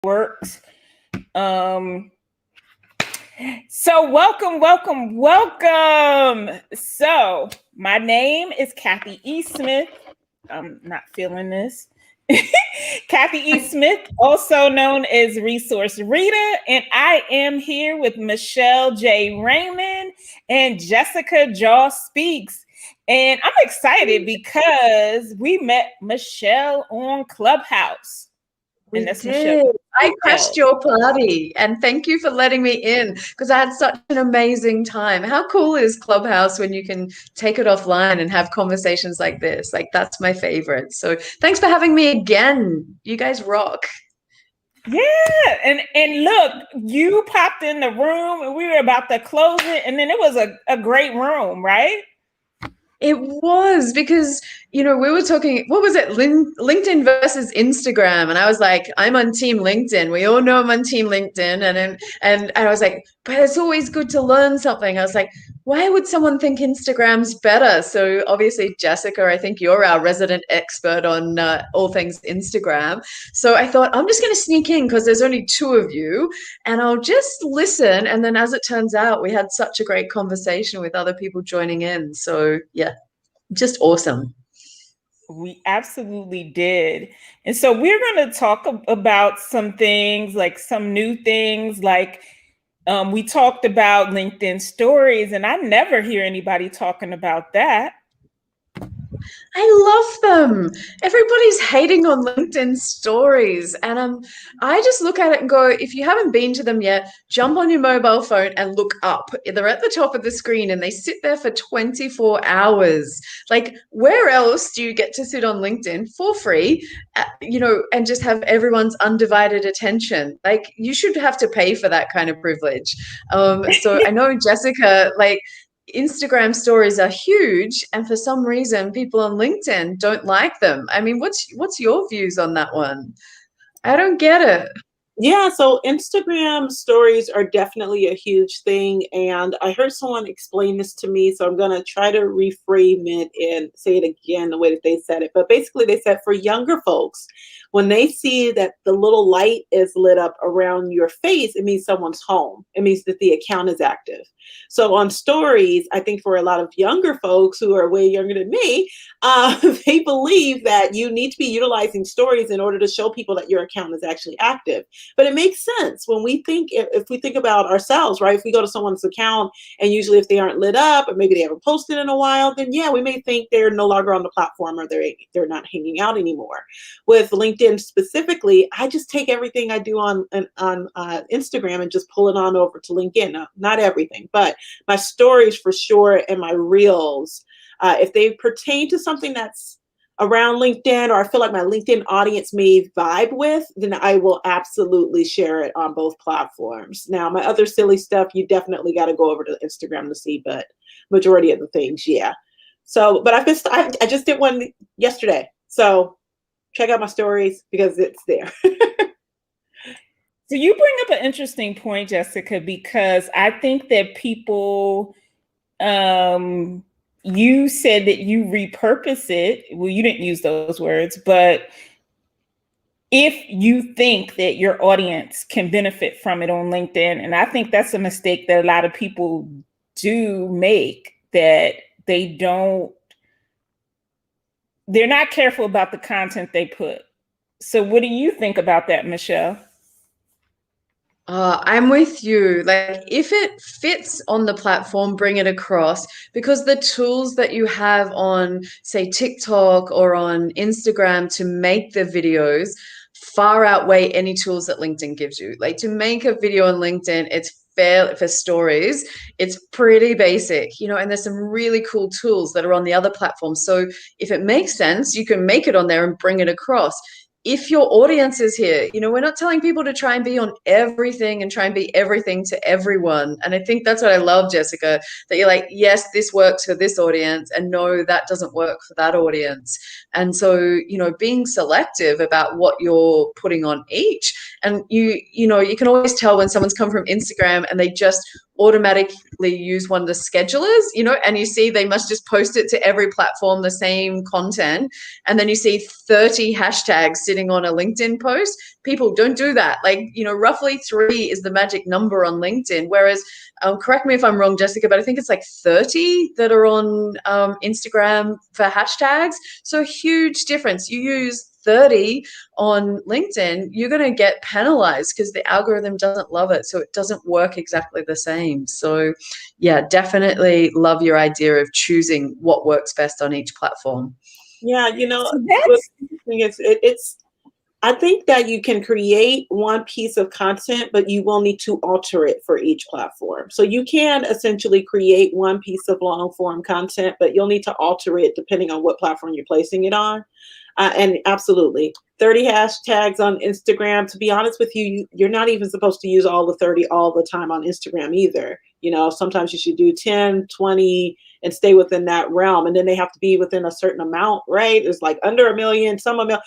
works. So welcome. So my name is Kathy E. Smith. I'm not feeling this. Kathy E. Smith, also known as Resource Reader, and I am here with Michelle J. Raymond and Jessica Jaw Speaks. And I'm excited because we met Michelle on Clubhouse. We did. I crashed your party, and thank you for letting me in because I had such an amazing time. How cool is Clubhouse when you can take it offline and have conversations like this? Like, that's my favorite. So thanks for having me again. You guys rock. Yeah, and look, you popped in the room and we were about to close it, and then it was a great room, right? It was because, we were talking, what was it? LinkedIn versus Instagram. And I was like, I'm on team LinkedIn. We all know I'm on team LinkedIn. And I was like, but it's always good to learn something. I was like, why would someone think Instagram's better? So obviously, Jessica, I think you're our resident expert on all things Instagram. So I thought, I'm just going to sneak in because there's only two of you and I'll just listen. And then as it turns out, we had such a great conversation with other people joining in. So yeah, just awesome. We absolutely did. And so we're going to talk about some things, like some new things, like we talked about LinkedIn stories, and I never hear anybody talking about that. I love them. Everybody's hating on LinkedIn stories. And I just look at it and go, if you haven't been to them yet, jump on your mobile phone and look up. They're at the top of the screen and they sit there for 24 hours. Like, where else do you get to sit on LinkedIn for free, and just have everyone's undivided attention? Like, you should have to pay for that kind of privilege. So I know, Jessica, like, Instagram stories are huge, and for some reason, people on LinkedIn don't like them. I mean, what's your views on that one? I don't get it. Yeah, so Instagram stories are definitely a huge thing. And I heard someone explain this to me, so I'm going to try to reframe it and say it again the way that they said it. But basically, they said for younger folks, when they see that the little light is lit up around your face, it means someone's home. It means that the account is active. So on stories, I think for a lot of younger folks who are way younger than me, they believe that you need to be utilizing stories in order to show people that your account is actually active. But it makes sense when we think, if we think about ourselves, right? If we go to someone's account and usually if they aren't lit up or maybe they haven't posted in a while, then yeah, we may think they're no longer on the platform or they're not hanging out anymore. With LinkedIn specifically, I just take everything I do on Instagram and just pull it on over to LinkedIn. Now, not everything, but my stories for sure and my reels, if they pertain to something that's around LinkedIn, or I feel like my LinkedIn audience may vibe with, then I will absolutely share it on both platforms. Now, my other silly stuff, you definitely got to go over to Instagram to see, but majority of the things, yeah. So, but I just did one yesterday. So check out my stories because it's there. So you bring up an interesting point, Jessica, because I think that people, you said that you repurpose it. Well, you didn't use those words, but if you think that your audience can benefit from it on LinkedIn, and I think that's a mistake that a lot of people do make, that they're not careful about the content they put. So what do you think about that, Michelle? I'm with you. Like, if it fits on the platform, bring it across, because the tools that you have on, say, TikTok or on Instagram to make the videos far outweigh any tools that LinkedIn gives you. Like, to make a video on LinkedIn, it's fair for stories. It's pretty basic, and there's some really cool tools that are on the other platforms. So if it makes sense, you can make it on there and bring it across. If your audience is here, we're not telling people to try and be on everything and try and be everything to everyone. And I think that's what I love, Jessica, that you're like, yes, this works for this audience, and no, that doesn't work for that audience. And so, being selective about what you're putting on each. And you can always tell when someone's come from Instagram and they just automatically use one of the schedulers, you know, and you see they must just post it to every platform, the same content. And then you see 30 hashtags sitting on a LinkedIn post. People don't do that. Like, you know, roughly 3 is the magic number on LinkedIn. Whereas, correct me if I'm wrong, Jessica, but I think it's like 30 that are on Instagram for hashtags. So huge difference. You use 30 on LinkedIn, you're going to get penalized because the algorithm doesn't love it. So it doesn't work exactly the same. So yeah, definitely love your idea of choosing what works best on each platform. Yeah, you know, So it's I think that you can create one piece of content, but you will need to alter it for each platform. So you can essentially create one piece of long form content, but you'll need to alter it depending on what platform you're placing it on. And absolutely, 30 hashtags on Instagram. To be honest with you, you're not even supposed to use all the 30 all the time on Instagram either. You know, sometimes you should do 10, 20 and stay within that realm. And then they have to be within a certain amount, right? It's like under a million, some a million.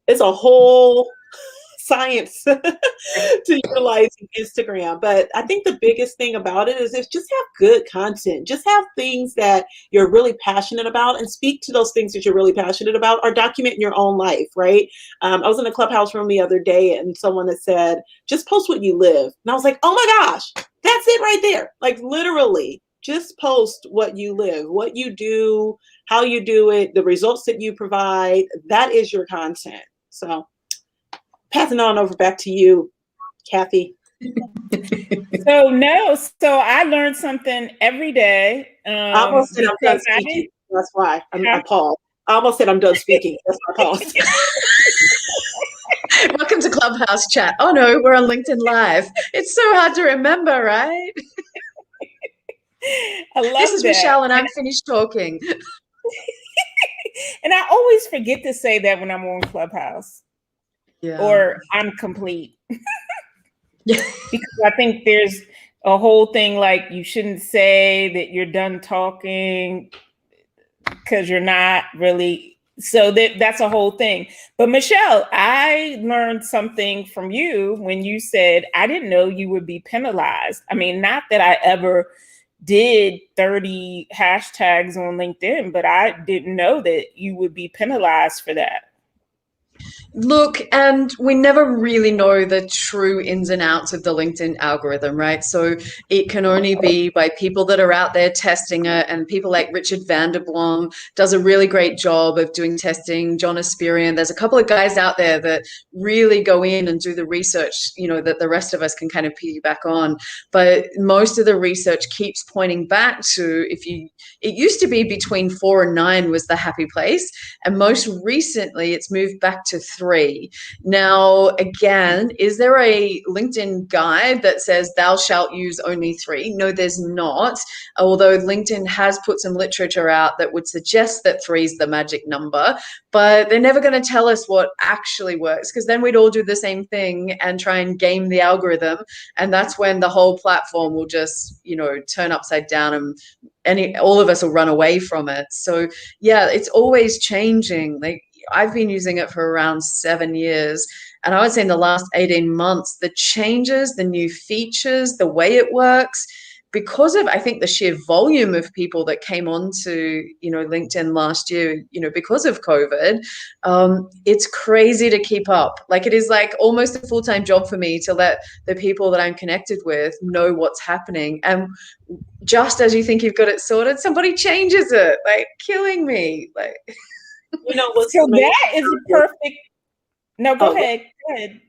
It's a whole science to utilize Instagram. But I think the biggest thing about it is just have good content. Just have things that you're really passionate about and speak to those things that you're really passionate about or document in your own life, right? I was in a Clubhouse room the other day and someone that said, just post what you live. And I was like, oh my gosh, that's it right there. Like literally. Just post what you live, what you do, how you do it, the results that you provide. That is your content. So passing on over back to you, Kathy. So I learned something every day. I almost said I'm done speaking. That's why I paused. I almost said I'm done speaking. That's why I paused. Welcome to Clubhouse chat. Oh no, we're on LinkedIn Live. It's so hard to remember, right? I love this is that. Michelle and I'm finished talking. And I always forget to say that when I'm on Clubhouse. Yeah. Or I'm complete. Yeah. Because I think there's a whole thing like you shouldn't say that you're done talking because you're not really. So that's a whole thing. But Michelle, I learned something from you when you said, I didn't know you would be penalized. I mean, not that I ever did 30 hashtags on LinkedIn, but I didn't know that you would be penalized for that. Look, and we never really know the true ins and outs of the LinkedIn algorithm, right? So it can only be by people that are out there testing it, and people like Richard Vanderblom does a really great job of doing testing. John Asperian, there's a couple of guys out there that really go in and do the research, you know, that the rest of us can kind of piggyback on. But most of the research keeps pointing back to it used to be between 4 and 9 was the happy place, and most recently it's moved back to 3. Now, again, is there a LinkedIn guide that says thou shalt use only 3? No, there's not. Although LinkedIn has put some literature out that would suggest that 3 is the magic number, but they're never going to tell us what actually works, because then we'd all do the same thing and try and game the algorithm. And that's when the whole platform will just, you know, turn upside down and all of us will run away from it. So yeah, it's always changing. Like, I've been using it for around 7 years. And I would say in the last 18 months, the changes, the new features, the way it works, because of, I think, the sheer volume of people that came onto, you know, LinkedIn last year, you know, because of COVID, it's crazy to keep up. Like, it is like almost a full-time job for me to let the people that I'm connected with know what's happening. And just as you think you've got it sorted, somebody changes it, like killing me. Like, you know what's so amazing? That is a perfect. No, go ahead. Go ahead.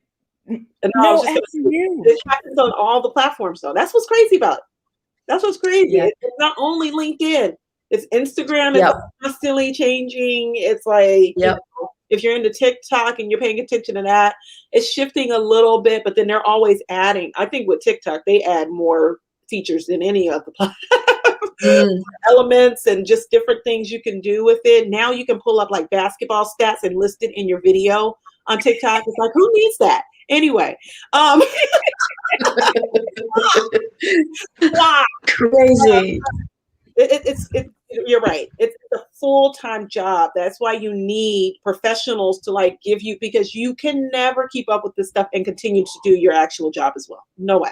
And no, after you. It happens on all the platforms, though. That's what's crazy about it. That's what's crazy. Yeah. It's not only LinkedIn. It's Instagram. Yep. It's constantly changing. It's like, yep. You know, if you're into TikTok and you're paying attention to that, it's shifting a little bit, but then they're always adding. I think with TikTok, they add more features than any of the platforms. Elements and just different things you can do with it. Now you can pull up like basketball stats and list it in your video on TikTok. It's like, who needs that? Anyway, wow, crazy. You're right. It's a full-time job. That's why you need professionals to like give you, because you can never keep up with this stuff and continue to do your actual job as well. No way.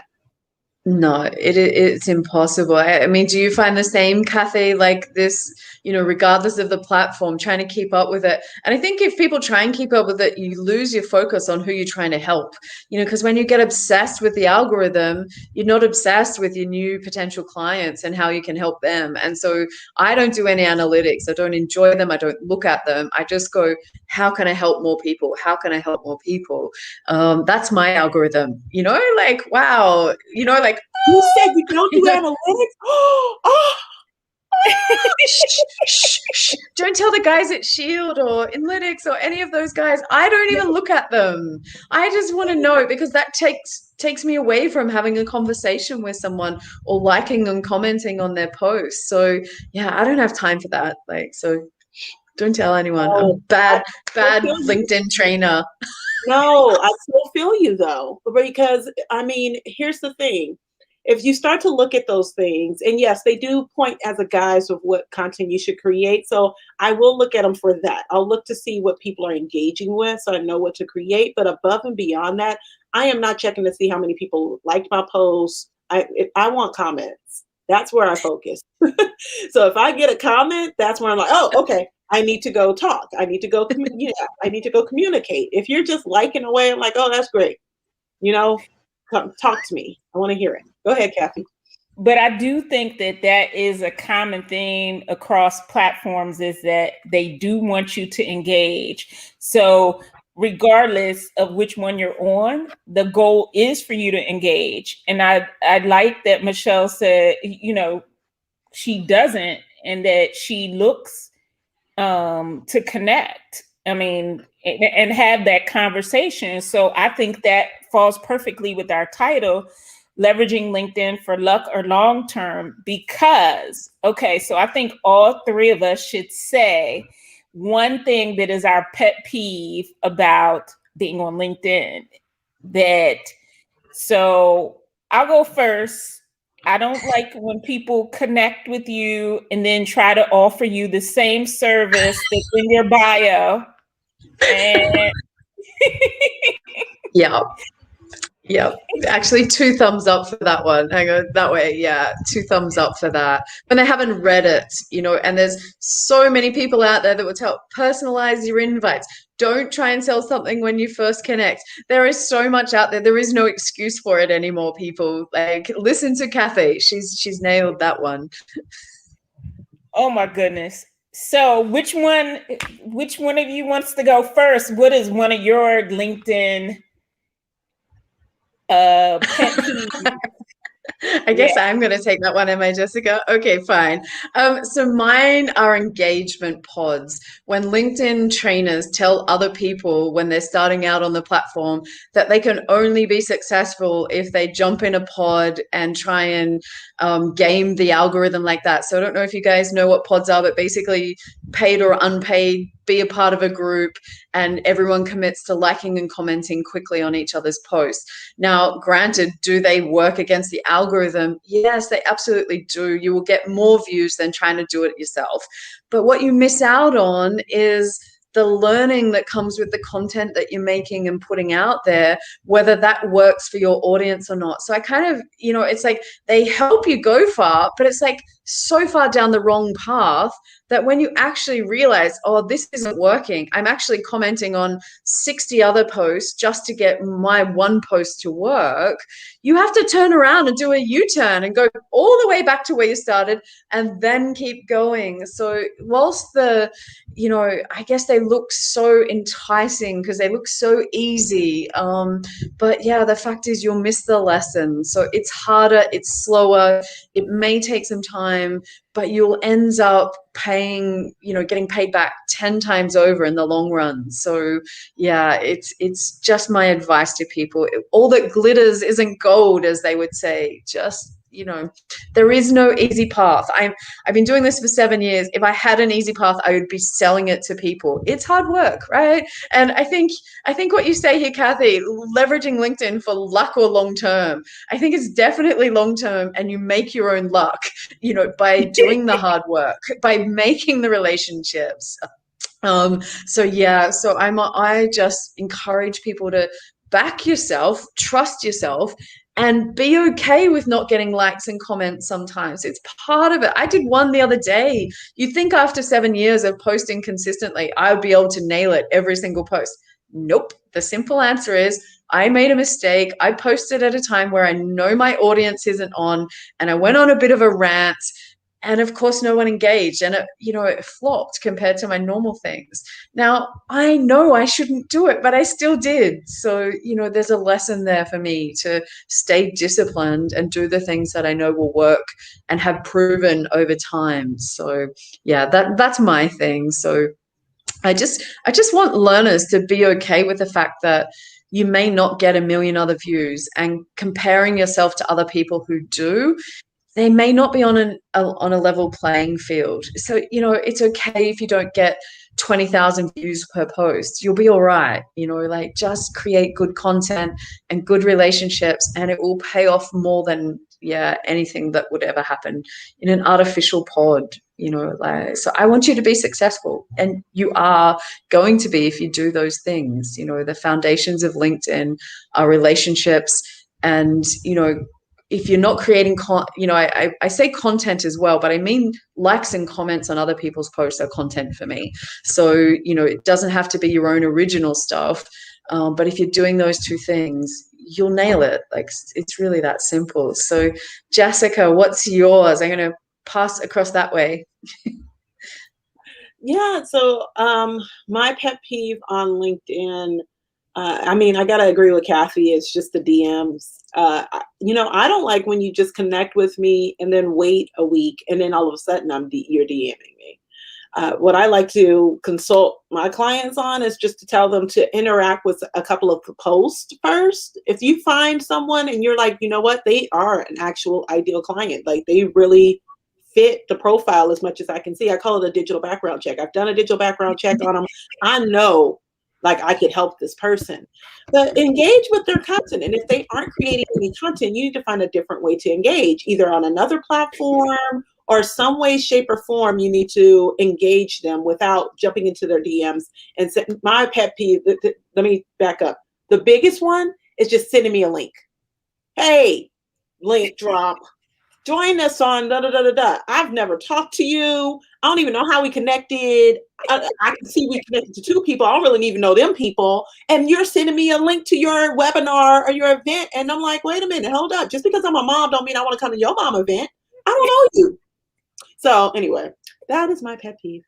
No, it's impossible. I mean, do you find the same, Kathy? Like this, regardless of the platform, trying to keep up with it. And I think if people try and keep up with it, you lose your focus on who you're trying to help. Because when you get obsessed with the algorithm, you're not obsessed with your new potential clients and how you can help them. And so I don't do any analytics. I don't enjoy them. I don't look at them. I just go, how can I help more people? How can I help more people? That's my algorithm, like, wow, like, You said you don't do analytics? Oh, shh, shh, shh. Don't tell the guys at Shield or Inlytics or any of those guys. I don't even look at them. I just want to know, because that takes me away from having a conversation with someone or liking and commenting on their posts. So yeah, I don't have time for that. Like, so don't tell anyone. I'm bad LinkedIn trainer. no, I still feel you though, because I mean, here's the thing. If you start to look at those things, and yes, they do point as a guise of what content you should create. So I will look at them for that. I'll look to see what people are engaging with so I know what to create. But above and beyond that, I am not checking to see how many people liked my posts. I want comments. That's where I focus. So if I get a comment, that's where I'm like, oh, okay, I need to go talk. I need to go, I need to go communicate. If you're just liking away, I'm like, oh, that's great. Come talk to me. I want to hear it. Go ahead, Kathy. But I do think that is a common theme across platforms, is that they do want you to engage. So regardless of which one you're on, the goal is for you to engage. And I like that Michelle said, she doesn't, and that she looks to connect. I mean, and have that conversation. So I think that falls perfectly with our title, leveraging LinkedIn for luck or long term, because, okay, so I think all three of us should say one thing that is our pet peeve about being on LinkedIn. So I'll go first. I don't like when people connect with you and then try to offer you the same service that's in your bio. And Yeah. Yeah, actually, 2 thumbs up for that one. Hang on, that way, yeah, 2 thumbs up for that. When they haven't read it, and there's so many people out there that will personalize your invites. Don't try and sell something when you first connect. There is so much out there. There is no excuse for it anymore, people. Like, listen to Kathy. She's nailed that one. oh my goodness. So which one of you wants to go first? What is one of your LinkedIn pet peeves? I guess I'm going to take that one, am I, Jessica? Okay, fine. So mine are engagement pods. When LinkedIn trainers tell other people when they're starting out on the platform that they can only be successful if they jump in a pod and try and game the algorithm like that. So I don't know if you guys know what pods are, but basically paid or unpaid, be a part of a group, and everyone commits to liking and commenting quickly on each other's posts. Now, granted, do they work against the algorithm? Yes, they absolutely do. You will get more views than trying to do it yourself. But what you miss out on is the learning that comes with the content that you're making and putting out there, whether that works for your audience or not. So I kind of, it's like they help you go far, but it's like so far down the wrong path that when you actually realize, oh, this isn't working, I'm actually commenting on 60 other posts just to get my one post to work, you have to turn around and do a U-turn and go all the way back to where you started and then keep going. So whilst I guess they look so enticing because they look so easy. But yeah, the fact is you'll miss the lesson. So it's harder, it's slower, it may take some time, but you'll end up getting paid back 10 times over in the long run. So yeah, it's just my advice to people. All that glitters isn't gold, as they would say. Just, there is no easy path. I've been doing this for 7 years. If I had an easy path, I would be selling it to people. It's hard work, right? And I think what you say here, Kathy, leveraging LinkedIn for luck or long term, I think it's definitely long term, and you make your own luck, by doing the hard work, by making the relationships. So I just encourage people to back yourself, trust yourself, and be okay with not getting likes and comments sometimes. It's part of it. I did one the other day. You'd think after 7 years of posting consistently, I would be able to nail it every single post. Nope. The simple answer is I made a mistake. I posted at a time where I know my audience isn't on, and I went on a bit of a rant. And of course, no one engaged, and it flopped compared to my normal things. Now, I know I shouldn't do it, but I still did. So, there's a lesson there for me to stay disciplined and do the things that I know will work and have proven over time. So, yeah, that's my thing. So, I just want learners to be okay with the fact that you may not get a million other views, and comparing yourself to other people who do, they may not be on a level playing field. So, it's okay if you don't get 20,000 views per post. You'll be all right. Like, just create good content and good relationships, and it will pay off more than anything that would ever happen in an artificial pod. So I want you to be successful, and you are going to be if you do those things. The foundations of LinkedIn are relationships, and if you're not creating, I say content as well, but I mean likes and comments on other people's posts are content for me. So, it doesn't have to be your own original stuff. But if you're doing those two things, you'll nail it. Like, it's really that simple. So, Jessica, what's yours? I'm going to pass across that way. Yeah. So, my pet peeve on LinkedIn, I got to agree with Kathy. It's just the DMs. I don't like when you just connect with me and then wait a week and then all of a sudden you're DMing me. What I like to consult my clients on is just to tell them to interact with a couple of posts first. If you find someone and you're like, you know what, they are an actual ideal client, like they really fit the profile as much as I can see. I call it a digital background check. I've done a digital background check on them. I know, like, I could help this person, but engage with their content. And if they aren't creating any content, you need to find a different way to engage, either on another platform or some way, shape, or form. You need to engage them without jumping into their DMs. And my pet peeve, let me back up. The biggest one is just sending me a link. Hey, link drop. Join us on da da da da da. I've never talked to you. I don't even know how we connected. I can see we connected to 2 people. I don't really even know them people. And you're sending me a link to your webinar or your event. And I'm like, wait a minute, hold up. Just because I'm a mom don't mean I want to come to your mom event. I don't know you. So anyway, that is my pet peeve.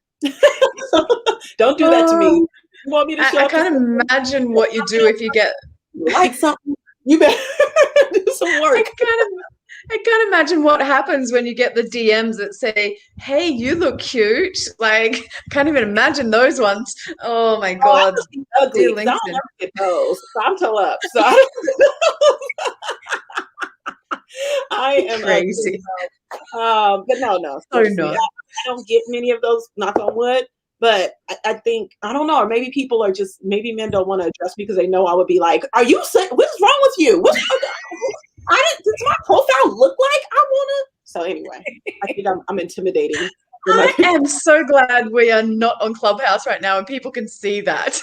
Don't do that to me. You want me to show I can't imagine what you do if you get like something. You better do some work. I can't imagine what happens when you get the DMs that say, hey, you look cute. Like, can't even imagine those ones. Oh my God. Ugly. I don't ever get those. So I'm toe up. So I am crazy. But no. So not. I don't get many of those, knock on wood. But I think, I don't know, or maybe people are just, maybe men don't want to address me because they know I would be like, are you sick? What's wrong with you? Does my profile look like I want to? So anyway, I think I'm intimidating. I am so glad we are not on Clubhouse right now and people can see that.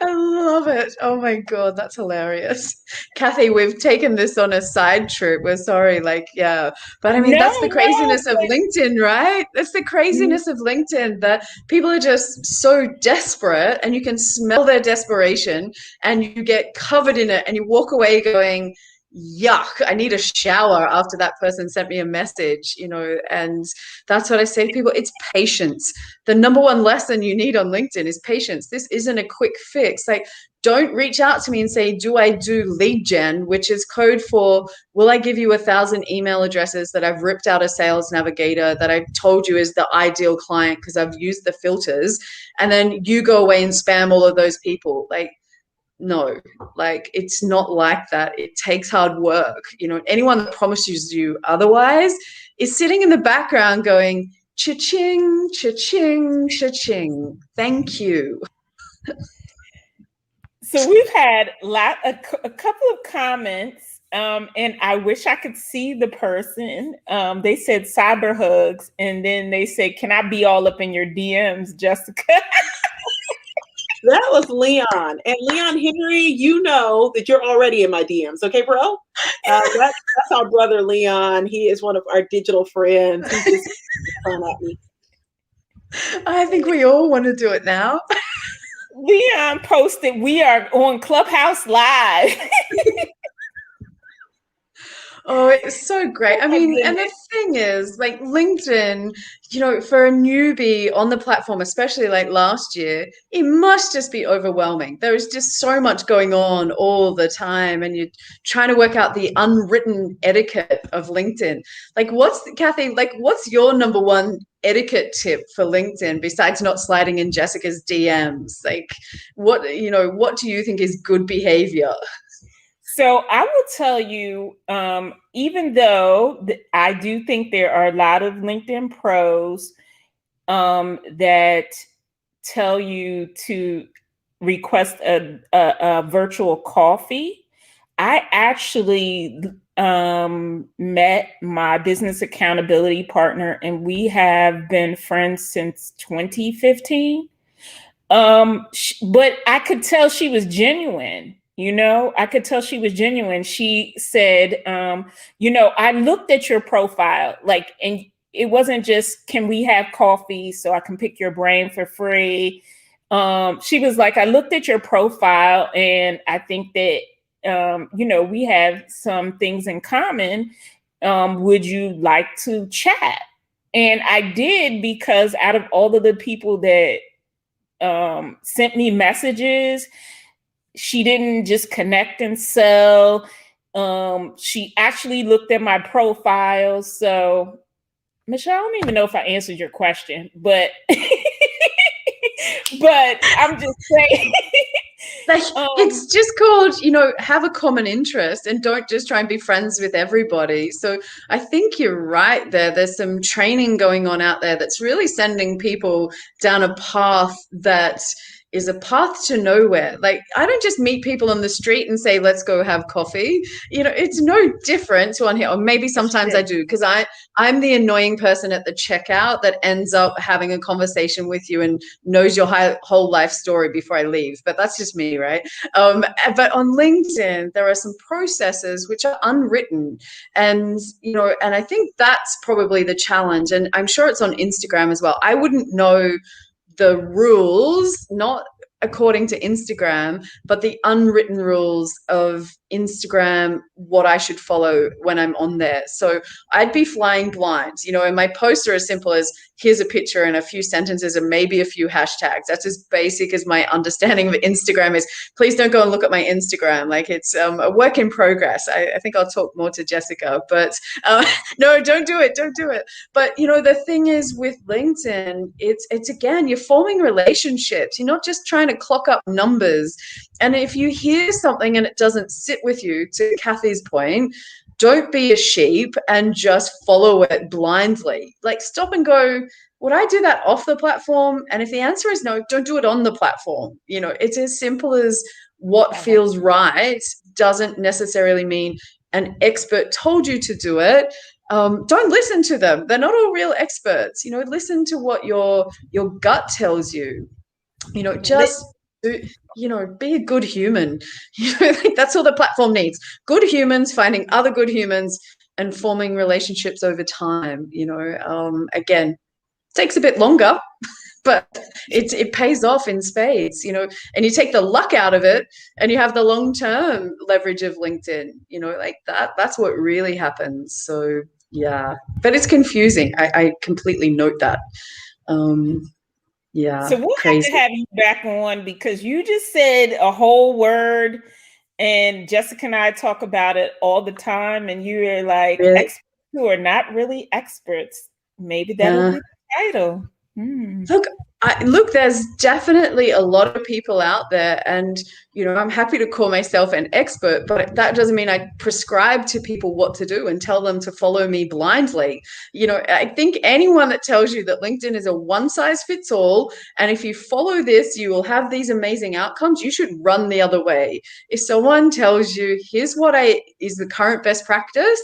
I love it. Oh my God, that's hilarious. Kathy, we've taken this on a side trip. We're sorry. But I mean, that's the craziness of LinkedIn, right? That's the craziness of LinkedIn, that people are just so desperate and you can smell their desperation and you get covered in it and you walk away going, yuck, I need a shower after that person sent me a message, and that's what I say to people. It's patience. The number one lesson you need on LinkedIn is patience. This isn't a quick fix. Like, don't reach out to me and say, do I do lead gen, which is code for, will I give you 1,000 email addresses that I've ripped out of Sales Navigator that I've told you is the ideal client because I've used the filters, and then you go away and spam all of those people. No, it's not like that. It takes hard work. Anyone that promises you otherwise is sitting in the background going, cha-ching, cha-ching, cha-ching. Thank you. So we've had a couple of comments, and I wish I could see the person. They said cyber hugs, and then they said, can I be all up in your DMs, Jessica? That was Leon. And Leon Henry, you know that you're already in my DMs, okay, bro? That's our brother Leon. He is one of our digital friends. He's just fun at me. I think we all want to do it now. Leon posted, we are on Clubhouse Live. Oh, it's so great. I mean, and the thing is, like LinkedIn, for a newbie on the platform, especially like last year, it must just be overwhelming. There is just so much going on all the time, and you're trying to work out the unwritten etiquette of LinkedIn. Like, Kathy, like, what's your number one etiquette tip for LinkedIn besides not sliding in Jessica's DMs? Like, what do you think is good behavior? So I will tell you, even though I do think there are a lot of LinkedIn pros that tell you to request a virtual coffee, I actually met my business accountability partner, and we have been friends since 2015. But I could tell she was genuine. I could tell she was genuine. She said, I looked at your profile, like, and it wasn't just, can we have coffee so I can pick your brain for free? She was like, I looked at your profile and I think that, we have some things in common. Would you like to chat? And I did, because out of all of the people that sent me messages, she didn't just connect and sell. She actually looked at my profile. So, Michelle, I don't even know if I answered your question, but but I'm just saying. Like, it's just called, have a common interest and don't just try and be friends with everybody. So I think you're right there. There's some training going on out there that's really sending people down a path that is a path to nowhere. Like, I don't just meet people on the street and say, let's go have coffee. It's no different to on here. Or maybe sometimes I do, because I'm the annoying person at the checkout that ends up having a conversation with you and knows your whole life story before I leave. But that's just me, right? But on LinkedIn, there are some processes which are unwritten. And I think that's probably the challenge. And I'm sure it's on Instagram as well. I wouldn't know the rules, not according to Instagram, but the unwritten rules of Instagram, what I should follow when I'm on there. So I'd be flying blind, and my posts are as simple as, here's a picture and a few sentences and maybe a few hashtags. That's as basic as my understanding of Instagram is. Please don't go and look at my Instagram. Like, it's a work in progress. I think I'll talk more to Jessica, but no, don't do it. Don't do it. But, the thing is with LinkedIn, it's again, you're forming relationships. You're not just trying to clock up numbers. And if you hear something and it doesn't sit with you, to Kathy's point, don't be a sheep and just follow it blindly. Like, stop and go, would I do that off the platform? And if the answer is no, don't do it on the platform. It's as simple as what feels right doesn't necessarily mean an expert told you to do it. Don't listen to them. They're not all real experts. Listen to what your gut tells you. Just be a good human. That's all the platform needs. Good humans finding other good humans and forming relationships over time. Again, takes a bit longer, but it pays off in spades. And you take the luck out of it, and you have the long-term leverage of LinkedIn. Like that's what really happens. So yeah, but it's confusing. I completely note that. Yeah. So we'll have to have you back on, because you just said a whole word, and Jessica and I talk about it all the time, and you're like, really? Experts who are not really experts. Maybe that'll be the title. Look, there's definitely a lot of people out there, and I'm happy to call myself an expert, but that doesn't mean I prescribe to people what to do and tell them to follow me blindly. I think anyone that tells you that LinkedIn is a one size fits all, and if you follow this, you will have these amazing outcomes, you should run the other way. If someone tells you, here's what is the current best practice,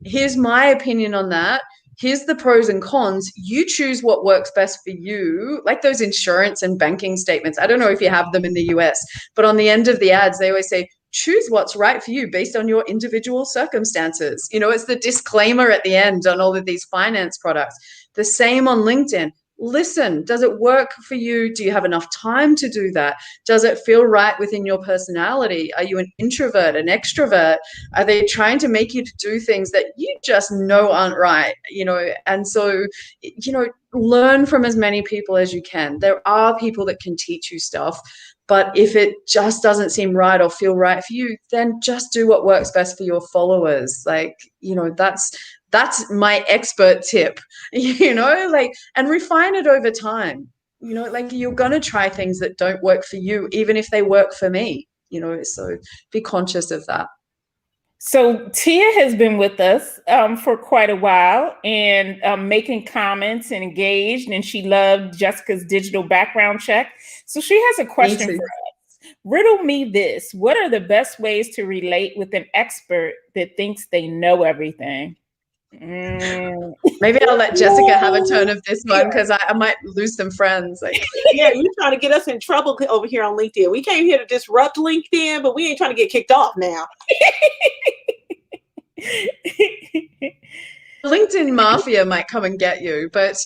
here's my opinion on that, here's the pros and cons. You choose what works best for you, like those insurance and banking statements. I don't know if you have them in the US, but on the end of the ads, they always say, choose what's right for you based on your individual circumstances. You know, it's the disclaimer at the end on all of these finance products. The same on LinkedIn. Listen, does it work for you? Do you have enough time to do that? Does it feel right within your personality? Are you an introvert, an extrovert? Are they trying to make you to do things that you just know aren't right? You know, and so, you know, learn from as many people as you can. There are people that can teach you stuff, but if it just doesn't seem right or feel right for you, then just do what works best for your followers. Like, you know, that's my expert tip, you know, like, and refine it over time. You know, like, you're going to try things that don't work for you, even if they work for me, you know, so be conscious of that. So Tia has been with us for quite a while and making comments and engaged, and she loved Jessica's digital background check. So she has a question for us. Riddle me this. What are the best ways to relate with an expert that thinks they know everything? Maybe I'll let Jessica have a turn of this one, because I might lose some friends. Like, yeah, you're trying to get us in trouble over here on LinkedIn. We came here to disrupt LinkedIn, but we ain't trying to get kicked off now. LinkedIn mafia might come and get you. But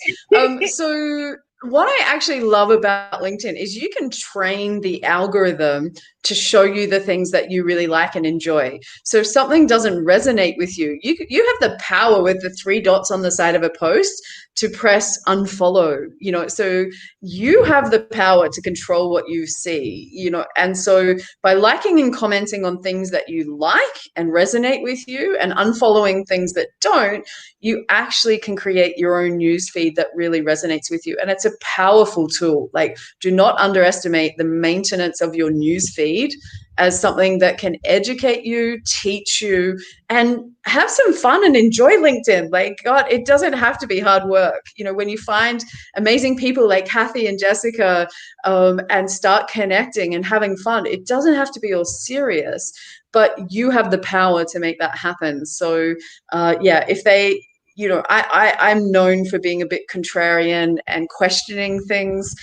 so what I actually love about LinkedIn is you can train the algorithm to show you the things that you really like and enjoy. So if something doesn't resonate with you, you have the power with the 3 dots on the side of a post to press unfollow, you know, so you have the power to control what you see, you know, and so by liking and commenting on things that you like and resonate with you and unfollowing things that don't, you actually can create your own news feed that really resonates with you. And it's a powerful tool. Like, do not underestimate the maintenance of your news feed as something that can educate you, teach you, and have some fun and enjoy LinkedIn. Like, God, it doesn't have to be hard work. You know, when you find amazing people like Kathy and Jessica and start connecting and having fun, it doesn't have to be all serious, but you have the power to make that happen. So yeah, if they, you know, I'm known for being a bit contrarian and questioning things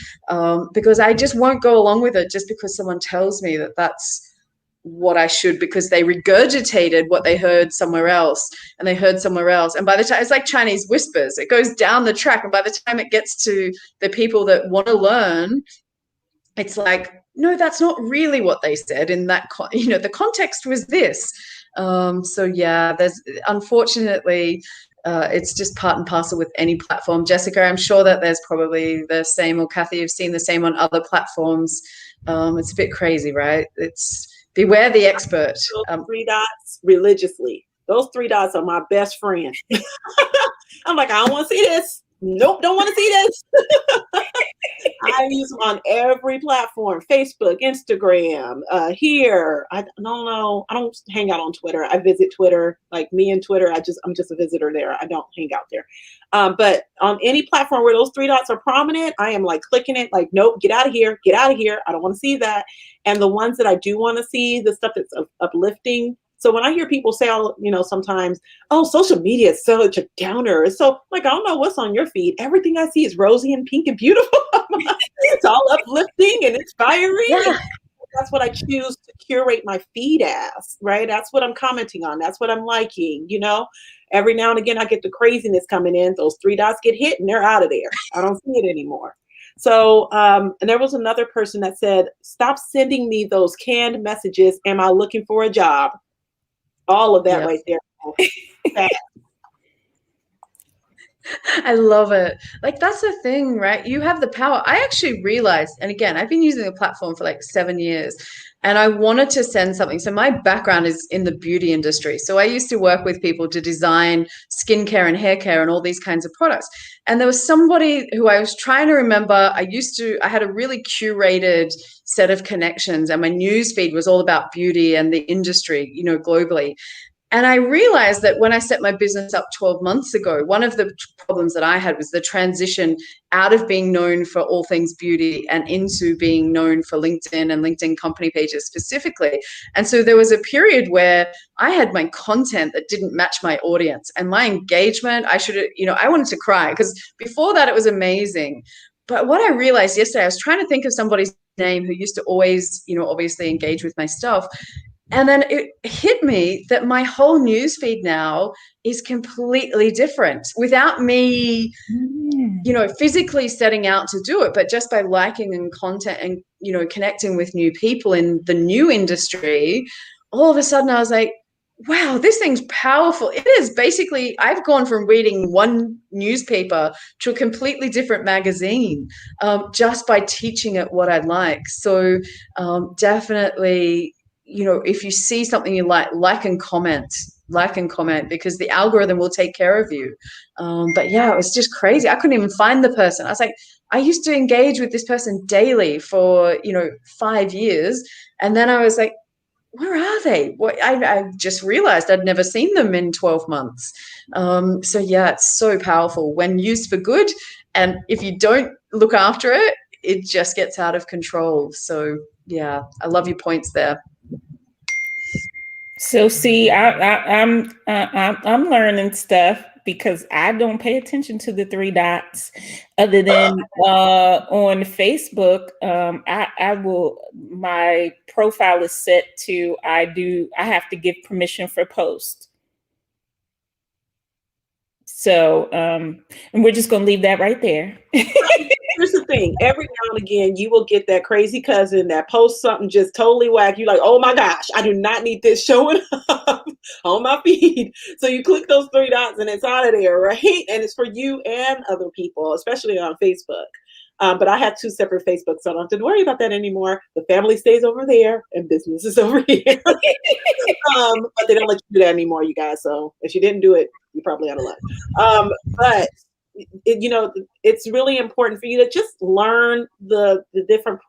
because I just won't go along with it just because someone tells me that that's what I should, because they regurgitated what they heard somewhere else and they heard somewhere else. And by the time, it's like Chinese whispers, it goes down the track. And by the time it gets to the people that want to learn, it's like, no, that's not really what they said in that, you know, the context was this. So yeah, there's unfortunately, it's just part and parcel with any platform. Jessica, I'm sure that there's probably the same, or Kathy, you've seen the same on other platforms. It's a bit crazy, right? It's beware the expert. 3 dots religiously. Those 3 dots are my best friend. I'm like, I don't want to see this. Nope, don't want to see this. I use them on every platform: Facebook, Instagram, here. I don't know. I don't hang out on Twitter. I visit Twitter. Like, me and Twitter, I'm just a visitor there. I don't hang out there. But on any platform where those 3 dots are prominent, I am like clicking it, like, nope, get out of here. Get out of here. I don't want to see that. And the ones that I do want to see, the stuff that's uplifting. So when I hear people say, you know, sometimes, oh, social media is such a downer. So, like, I don't know what's on your feed. Everything I see is rosy and pink and beautiful. It's all uplifting and inspiring. Yeah. That's what I choose to curate my feed as, right? That's what I'm commenting on. That's what I'm liking, you know? Every now and again, I get the craziness coming in. Those 3 dots get hit and they're out of there. I don't see it anymore. So, and there was another person that said, stop sending me those canned messages. Am I looking for a job? All of that right there. I love it. Like, that's the thing, right? You have the power. I actually realized, and again, I've been using the platform for like 7 years, and I wanted to send something. So my background is in the beauty industry. So I used to work with people to design skincare and hair care and all these kinds of products. And there was somebody who I was trying to remember. I had a really curated set of connections, and my news feed was all about beauty and the industry, you know, globally. And I realized that when I set my business up 12 months ago, one of the problems that I had was the transition out of being known for all things beauty and into being known for LinkedIn and LinkedIn company pages specifically. And so there was a period where I had my content that didn't match my audience, and my engagement, I wanted to cry, because before that it was amazing. But what I realized yesterday, I was trying to think of somebody's name who used to always, obviously engage with my stuff. And then it hit me that my whole newsfeed now is completely different without me, physically setting out to do it, but just by liking and content and, connecting with new people in the new industry. All of a sudden I was like, wow, this thing's powerful. It is basically, I've gone from reading one newspaper to a completely different magazine, just by teaching it what I like. So definitely, if you see something you like and comment, because the algorithm will take care of you. But yeah, it was just crazy. I couldn't even find the person. I was like, I used to engage with this person daily for, 5 years. And then I was like, where are they? I just realized I'd never seen them in 12 months. So yeah, it's so powerful when used for good. And if you don't look after it, it just gets out of control. So yeah, I love your points there. So see, I'm learning stuff because I don't pay attention to the three dots. Other than on Facebook, I will. My profile is set to I have to give permission for post. So, and we're just going to leave that right there. Here's the thing. Every now and again, you will get that crazy cousin that posts something just totally whack. You're like, oh my gosh, I do not need this showing up on my feed. So you click those three dots and it's out of there, right? And it's for you and other people, especially on Facebook. But I have 2 separate Facebooks, so I don't have to worry about that anymore. The family stays over there and business is over here. But they don't let you do that anymore, you guys. So if you didn't do it, you're probably out of luck. But it's really important for you to just learn the different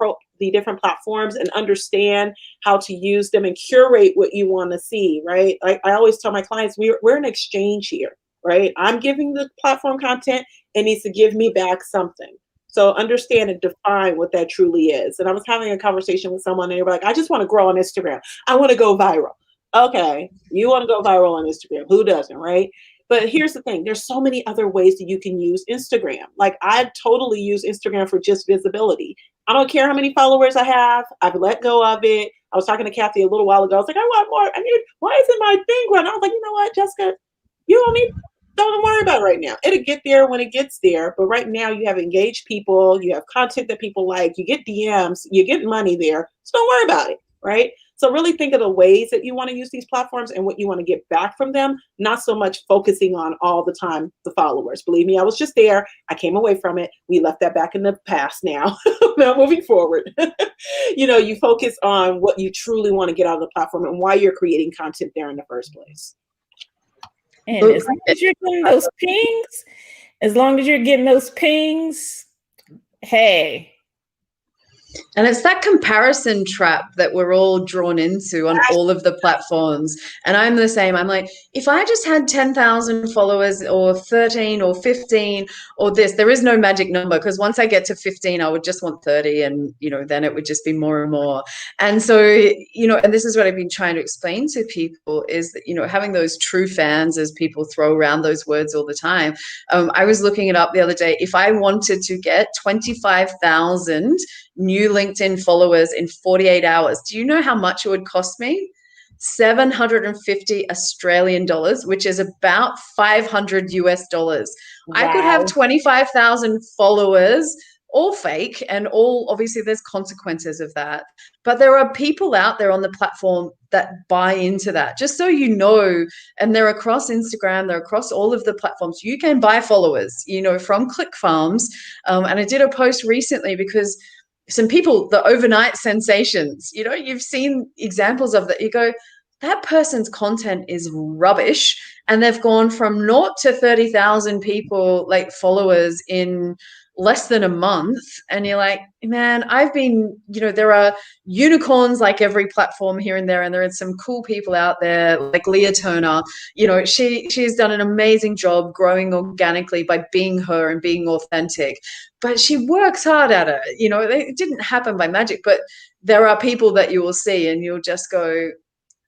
platforms and understand how to use them and curate what you want to see, right? I always tell my clients, we're an exchange here, right? I'm giving the platform content, it needs to give me back something. So understand and define what that truly is. And I was having a conversation with someone and they were like, I just want to grow on Instagram. I want to go viral. Okay, you want to go viral on Instagram. Who doesn't, right? But here's the thing. There's so many other ways that you can use Instagram. Like I totally use Instagram for just visibility. I don't care how many followers I have. I've let go of it. I was talking to Kathy a little while ago. I was like, I want more. Why isn't my thing growing? I was like, you know what, Jessica, you don't need, don't worry about it right now. It'll get there when it gets there. But right now you have engaged people. You have content that people like. You get DMs. You get money there. So don't worry about it, right? So really think of the ways that you want to use these platforms and what you want to get back from them, not so much focusing on all the time the followers. Believe me, I was just there. I came away from it. We left that back in the past now. Now moving forward, you focus on what you truly want to get out of the platform and why you're creating content there in the first place. And as long as you're getting those pings, hey. And it's that comparison trap that we're all drawn into on all of the platforms. And I'm the same. I'm like, if I just had 10,000 followers or 13 or 15 or this, there is no magic number, because once I get to 15, I would just want 30 and, then it would just be more and more. And so, and this is what I've been trying to explain to people is that, having those true fans, as people throw around those words all the time. I was looking it up the other day. If I wanted to get 25,000 new LinkedIn followers in 48 hours, do you know how much it would cost me? 750 Australian dollars, which is about 500 US dollars. Wow. I could have 25,000 followers, all fake, and all, obviously there's consequences of that. But there are people out there on the platform that buy into that, just so you know, and they're across Instagram, they're across all of the platforms. You can buy followers, from ClickFarms. And I did a post recently because some people, the overnight sensations, you've seen examples of that. You go, that person's content is rubbish. And they've gone from 0 to 30,000 people, like followers in less than a month, and you're like, man, I've been, there are unicorns like every platform here and there are some cool people out there like Leah Turner. She's done an amazing job growing organically by being her and being authentic, but she works hard at it. It didn't happen by magic, but there are people that you will see and you'll just go,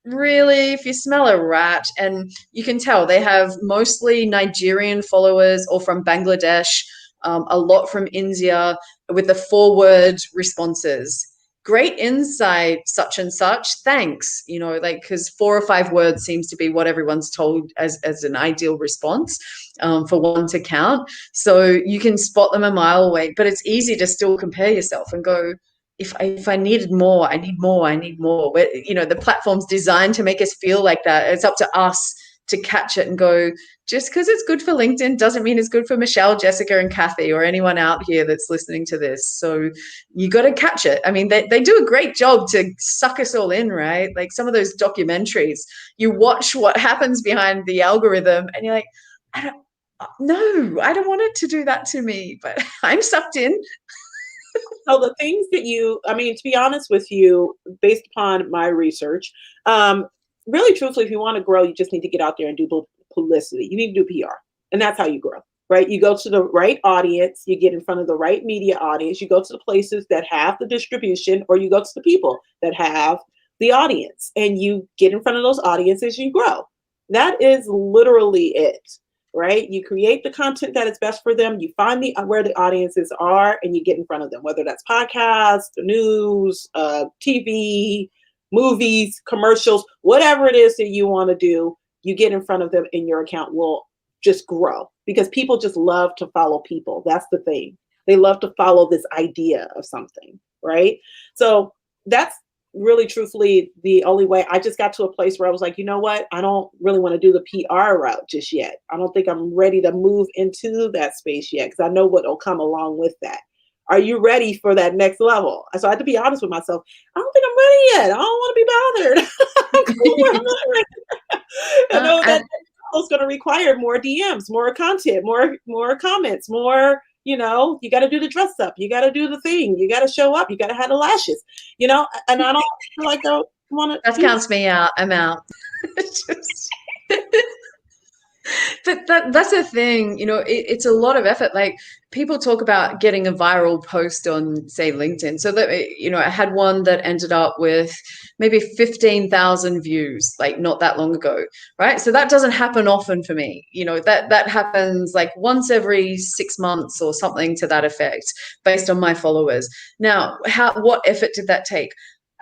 really, if you smell a rat. And you can tell they have mostly Nigerian followers or from Bangladesh, a lot from India, with the 4-word responses. Great insight, such and such, thanks. Because 4 or 5 words seems to be what everyone's told as an ideal response, for one to count. So you can spot them a mile away, but it's easy to still compare yourself and go, if I needed more, I need more. The platform's designed to make us feel like that. It's up to us to catch it and go, just because it's good for LinkedIn doesn't mean it's good for Michelle, Jessica, and Kathy, or anyone out here that's listening to this. So you got to catch it. I mean, they do a great job to suck us all in, right? Like some of those documentaries, you watch what happens behind the algorithm and you're like, I don't want it to do that to me, but I'm sucked in. So the things that to be honest with you, based upon my research, really truthfully, if you want to grow, you just need to get out there and do publicity. You need to do PR, and that's how you grow, right? You go to the right audience, you get in front of the right media audience, you go to the places that have the distribution, or you go to the people that have the audience, and you get in front of those audiences, you grow. That is literally it. Right? You create the content that is best for them. You find where the audiences are and you get in front of them, whether that's podcasts, the news, TV, movies, commercials, whatever it is that you want to do, you get in front of them and your account will just grow because people just love to follow people. That's the thing. They love to follow this idea of something, right? So that's really truthfully the only way. I just got to a place where I was like, you know what? I don't really want to do the PR route just yet. I don't think I'm ready to move into that space yet because I know what will come along with that. Are you ready for that next level? So I had to be honest with myself. I don't think I'm ready yet. I don't want to be bothered. I'm cool. I'm not ready. I know that it's going to require more DMs, more content, more comments, more. You got to do the dress up. You got to do the thing. You got to show up. You got to have the lashes, and I don't feel like I want to. That counts me out. I'm out. But that's the thing, it's a lot of effort. Like people talk about getting a viral post on, say, LinkedIn. So that, I had one that ended up with maybe 15,000 views, like not that long ago, right? So that doesn't happen often for me. That happens like once every 6 months or something to that effect based on my followers. Now, what effort did that take?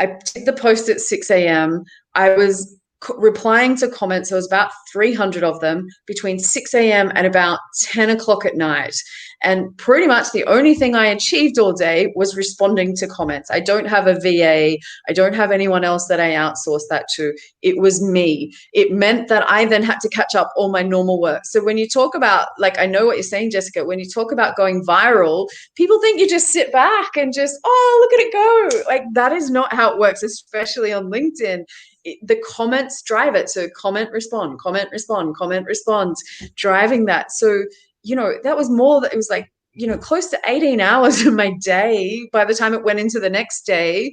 I did the post at 6 a.m. I was replying to comments. There was about 300 of them between 6 a.m. and about 10 o'clock at night. And pretty much the only thing I achieved all day was responding to comments. I don't have a VA. I don't have anyone else that I outsource that to. It was me. It meant that I then had to catch up all my normal work. So when you talk about, like, I know what you're saying, Jessica, when you talk about going viral, people think you just sit back and just, oh, look at it go. Like, that is not how it works, especially on LinkedIn. The comments drive it. So comment, respond, driving that. So, that was it was like, close to 18 hours of my day by the time it went into the next day,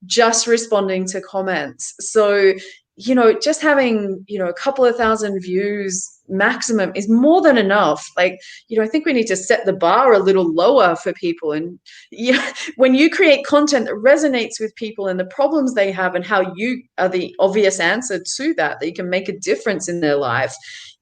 just responding to comments. So, just having, a couple of thousand views maximum is more than enough. Like, I think we need to set the bar a little lower for people. And when you create content that resonates with people and the problems they have and how you are the obvious answer to that you can make a difference in their life,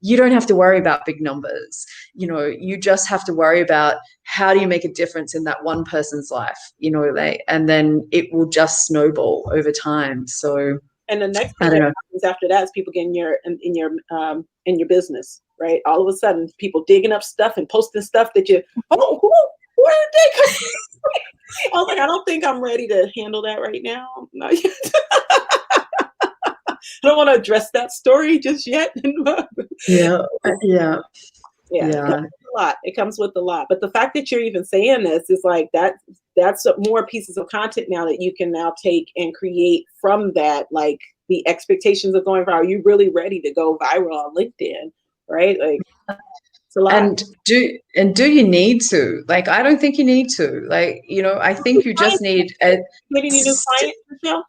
you don't have to worry about big numbers. You just have to worry about how do you make a difference in that one person's life, and then it will just snowball over time. So, and the next thing that happens after that is people getting in your business, right? All of a sudden, people digging up stuff and posting stuff that where did they come from? I was like, I don't think I'm ready to handle that right now. Not yet. I don't want to address that story just yet. Yeah. It comes with a lot. But the fact that you're even saying this is like that's more pieces of content now that you can now take and create from that. Like the expectations of going viral. Are you really ready to go viral on LinkedIn? Right? Like, It's a lot. And do you need to? Like, I don't think you need to. Like, I think you just need a Getting any new clients, Michelle?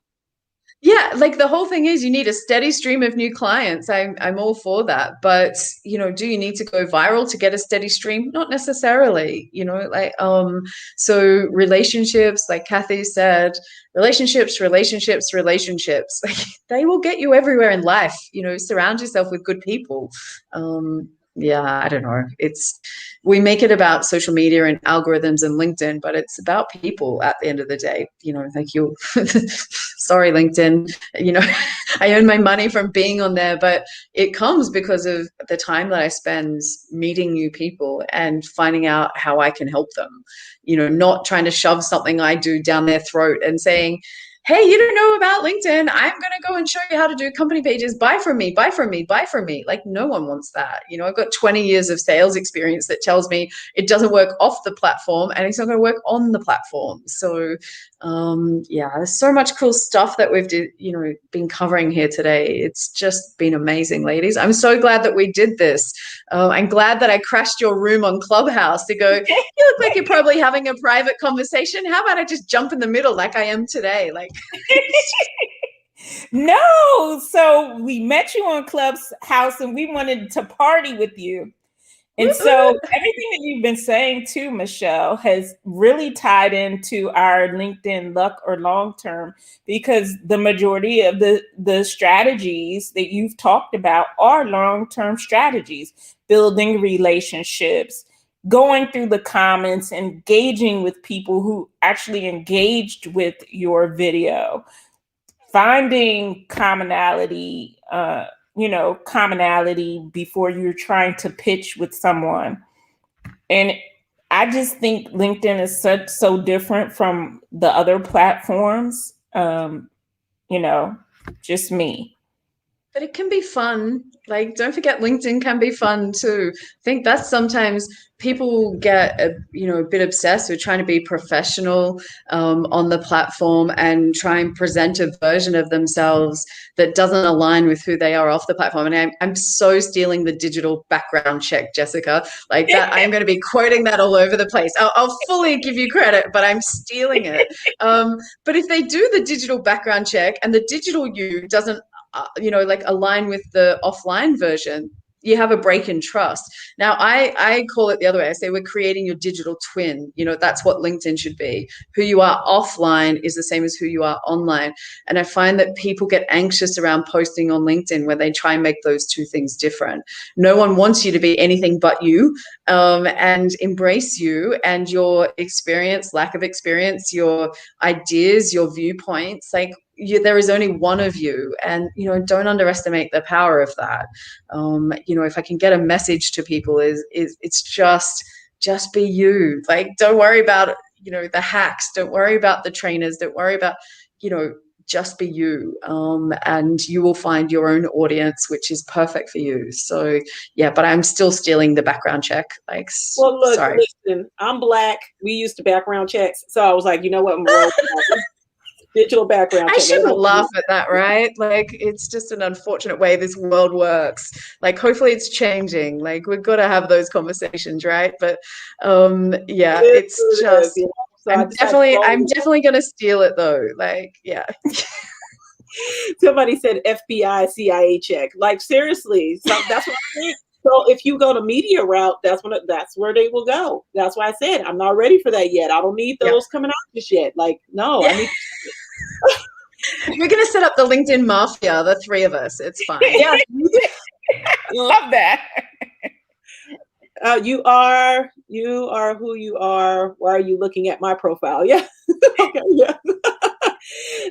yeah, like the whole thing is you need a steady stream of new clients. I'm all for that. But, do you need to go viral to get a steady stream? Not necessarily, so relationships, like Kathy said, relationships, like they will get you everywhere in life. Surround yourself with good people. Yeah, I don't know. We make it about social media and algorithms and LinkedIn, but it's about people at the end of the day. Like you, sorry, LinkedIn, I earn my money from being on there, but it comes because of the time that I spend meeting new people and finding out how I can help them, not trying to shove something I do down their throat and saying, hey, you don't know about LinkedIn. I'm going to go and show you how to do company pages. Buy from me, buy from me, buy from me. Like, no one wants that. I've got 20 years of sales experience that tells me it doesn't work off the platform and it's not going to work on the platform. So, yeah, there's so much cool stuff that we've been covering here today. It's just been amazing, ladies. I'm so glad that we did this. I'm glad that I crashed your room on Clubhouse to go, you look like you're probably having a private conversation. How about I just jump in the middle like I am today? Like, no, so we met you on Clubhouse and we wanted to party with you. And so everything that you've been saying too, Michelle, has really tied into our LinkedIn luck or long term, because the majority of the strategies that you've talked about are long-term strategies: building relationships, going through the comments, engaging with people who actually engaged with your video, finding commonality before you're trying to pitch with someone. And I just think LinkedIn is so different from the other platforms. Just me. But it can be fun. Like, don't forget, LinkedIn can be fun too. I think that's sometimes people get a bit obsessed with trying to be professional on the platform and try and present a version of themselves that doesn't align with who they are off the platform. And I'm so stealing the digital background check, Jessica. Like that, I'm going to be quoting that all over the place. I'll fully give you credit, but I'm stealing it. But if they do the digital background check and the digital you doesn't align with the offline version, you have a break in trust. Now, I call it the other way. I say we're creating your digital twin. That's what LinkedIn should be. Who you are offline is the same as who you are online. And I find that people get anxious around posting on LinkedIn where they try and make those two things different. No one wants you to be anything but you, and embrace you and your experience, lack of experience, your ideas, your viewpoints. Like, there is only one of you, and don't underestimate the power of that. If I can get a message to people, is it's just be you. Like, don't worry about the hacks, don't worry about the trainers, don't worry about just be you, and you will find your own audience which is perfect for you. So yeah, but I'm still stealing the background check. Like, well, look, sorry. listen, I'm Black, we used to background checks, so I was like, you know what, I'm rolling digital background check. I shouldn't laugh at that, right? Like, it's just an unfortunate way this world works. Like, hopefully it's changing. Like, we've got to have those conversations, right? But yeah, it's just, So I'm definitely gonna steal it though. Like, yeah. Somebody said FBI, CIA check. Like, seriously, so that's what I think. So if you go to media route, that's where they will go. That's why I said I'm not ready for that yet. I don't need those coming out just yet. Like, no, I need. We're gonna set up the LinkedIn mafia, the three of us. It's fine. Yeah, love that. You are who you are. Why are you looking at my profile? Yeah. Okay. Yeah.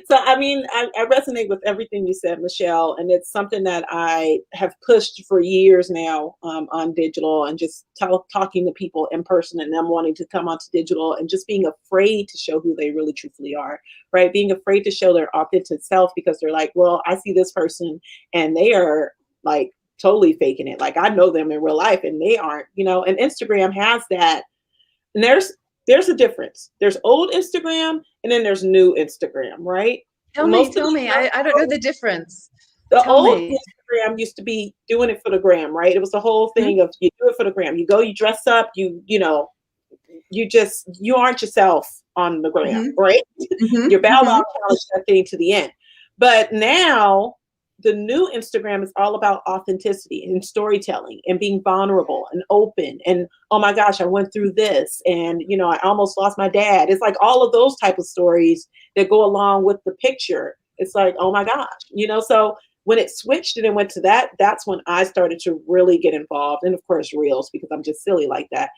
So, I mean, I resonate with everything you said, Michelle, and it's something that I have pushed for years now on digital, and just talking to people in person and them wanting to come onto digital and just being afraid to show who they really truthfully are, right? Being afraid to show their authentic self because they're like, well, I see this person and they are like totally faking it. Like, I know them in real life and they aren't, and Instagram has that. And there's a difference. There's old Instagram and then there's new Instagram, right? Tell me. I don't know the difference. The Tell old me. Instagram used to be doing it for the gram, right? It was the whole thing of you do it for the gram. You go, you dress up, you know, you aren't yourself on the gram, Mm-hmm. right? Mm-hmm. Your Bow Mm-hmm. Wow challenge that thing to the end. But now the new Instagram is all about authenticity and storytelling and being vulnerable and open. And oh my gosh, I went through this, and you know, I almost lost my dad. It's like all of those type of stories that go along with the picture. It's like, oh my gosh, you know, so when it switched and it went to that, that's when I started to really get involved. And of course, reels, because I'm just silly like that.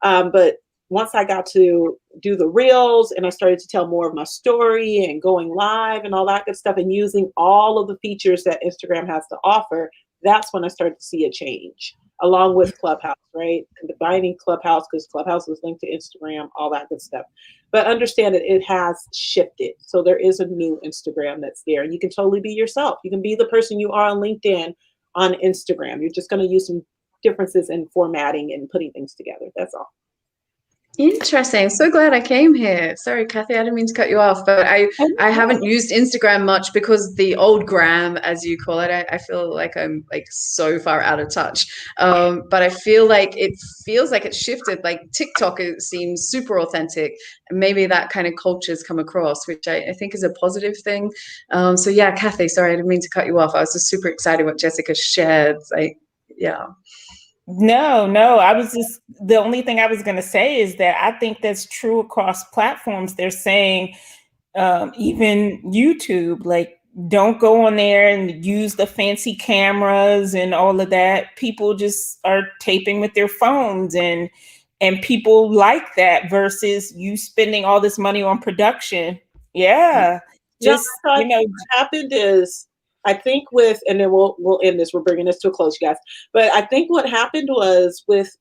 But once I got to do the reels and I started to tell more of my story and going live and all that good stuff and using all of the features that Instagram has to offer, that's when I started to see a change along with Clubhouse, right? Combining Clubhouse because Clubhouse is linked to Instagram, all that good stuff. But understand that it has shifted. So there is a new Instagram that's there, and you can totally be yourself. You can be the person you are on LinkedIn on Instagram. You're just going to use some differences in formatting and putting things together. That's all. Interesting. So glad I came here. Sorry, Kathy, I didn't mean to cut you off, but I haven't used Instagram much because the old gram, as you call it, I feel like I'm like so far out of touch. But I feel like it feels like it's shifted. Like TikTok, it seems super authentic. And maybe that kind of culture's come across, which I think is a positive thing. So yeah, Kathy, sorry, I didn't mean to cut you off. I was just super excited what Jessica shared. Like, yeah. No, I was just, the only thing I was going to say is that I think that's true across platforms. They're saying, even YouTube, like, don't go on there and use the fancy cameras and all of that. People just are taping with their phones, and people like that versus you spending all this money on production. Yeah. Just, what happened is, I think with, and then we'll end this. We're bringing this to a close, you guys. But I think what happened was with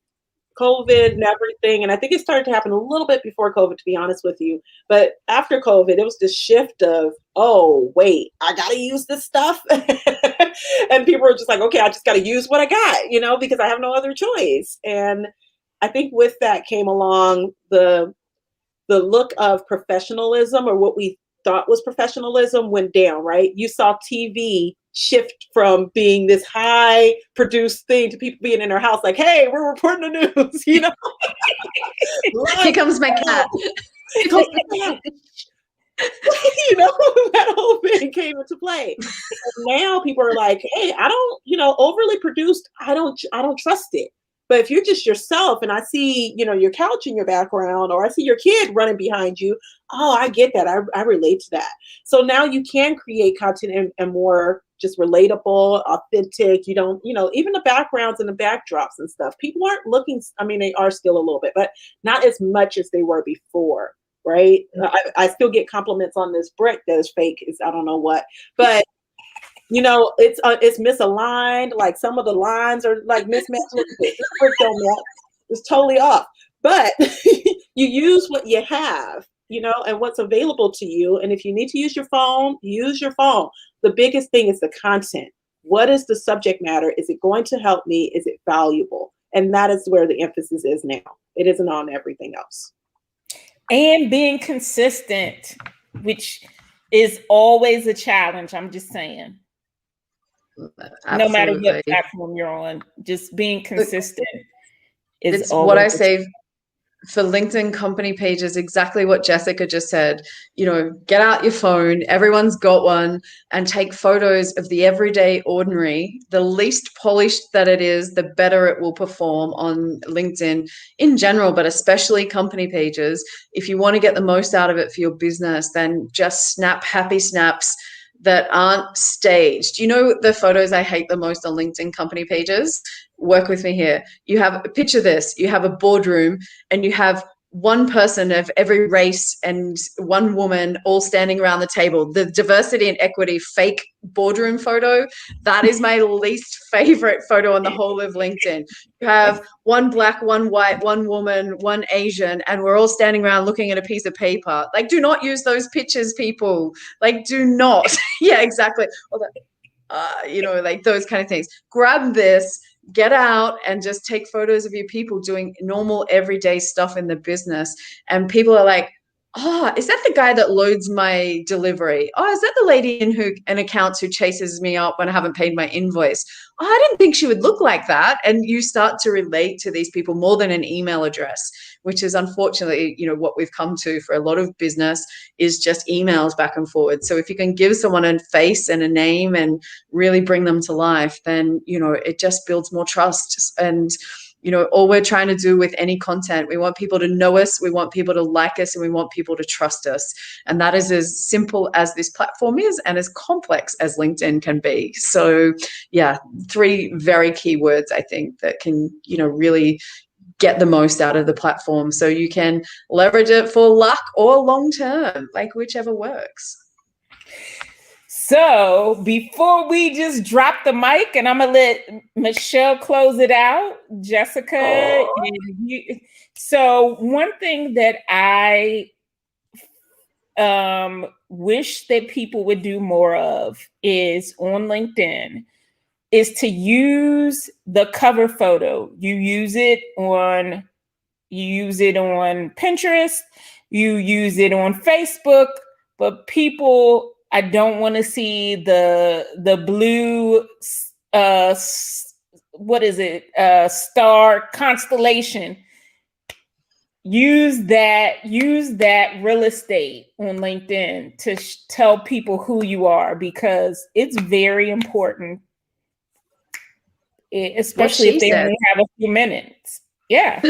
COVID and everything, and I think it started to happen a little bit before COVID, to be honest with you. But after COVID, it was this shift of, oh wait, I gotta use this stuff, and people were just like, okay, I just gotta use what I got, you know, because I have no other choice. And I think with that came along the look of professionalism, or what we thought was professionalism, went down, right? You saw TV shift from being this high produced thing to people being in their house like, hey, we're reporting the news, you know? Here comes my cat. Here comes my cat. You know, that whole thing came into play. And now people are like, hey, I don't, you know, overly produced, I don't trust it. But if you're just yourself and I see, you know, your couch in your background, or I see your kid running behind you, oh, I get that. I relate to that. So now you can create content and more just relatable, authentic. You don't, you know, even the backgrounds and the backdrops and stuff, people aren't looking, I mean, they are still a little bit, but not as much as they were before, right? I still get compliments on this brick that is fake. It's, I don't know what, but you know, it's misaligned. Like some of the lines are like mismatched. This brick don't match. It's totally off. But you use what you have, you know, and what's available to you. And if you need to use your phone, use your phone. The biggest thing is the content. What is the subject matter? Is it going to help me? Is it valuable? And that is where the emphasis is now. It isn't on everything else. And being consistent, which is always a challenge. I'm just saying. Absolutely. No matter what platform you're on, just being consistent is it's always what I say for LinkedIn company pages, exactly what Jessica just said. You know, get out your phone, everyone's got one, and take photos of the everyday ordinary. The least polished that it is, the better it will perform on LinkedIn in general, but especially company pages. If you want to get the most out of it for your business, then just snap happy snaps that aren't staged. You know, the photos I hate the most on LinkedIn company pages? Work with me here. You have, picture this, you have a boardroom and you have one person of every race and one woman all standing around the table. The diversity and equity fake boardroom photo, that is my least favorite photo on the whole of LinkedIn. You have one black, one white, one woman, one Asian, and we're all standing around looking at a piece of paper. Like, do not use those pictures, people. Like, do not. Yeah, exactly. You know, like those kind of things. Grab this, get out and just take photos of your people doing normal everyday stuff in the business. And people are like, oh, is that the guy that loads my delivery? Oh, is that the lady in accounts who chases me up when I haven't paid my invoice? Oh, I didn't think she would look like that. And you start to relate to these people more than an email address, which is unfortunately, what we've come to for a lot of business is just emails back and forward. So if you can give someone a face and a name and really bring them to life, then, it just builds more trust. And all we're trying to do with any content, we want people to know us, we want people to like us, and we want people to trust us. And that is as simple as this platform is and as complex as LinkedIn can be. So yeah, 3 very key words, I think, that can, really get the most out of the platform. So you can leverage it for luck or long term, like whichever works. So before we just drop the mic, and I'm gonna let Michelle close it out, Jessica. So one thing that I wish that people would do more of is on LinkedIn is to use the cover photo. You use it on Pinterest, you use it on Facebook, but people, I don't want to see the blue what is it? Star constellation. Use that real estate on LinkedIn to tell people who you are, because it's very important, especially if they only have a few minutes. Yeah.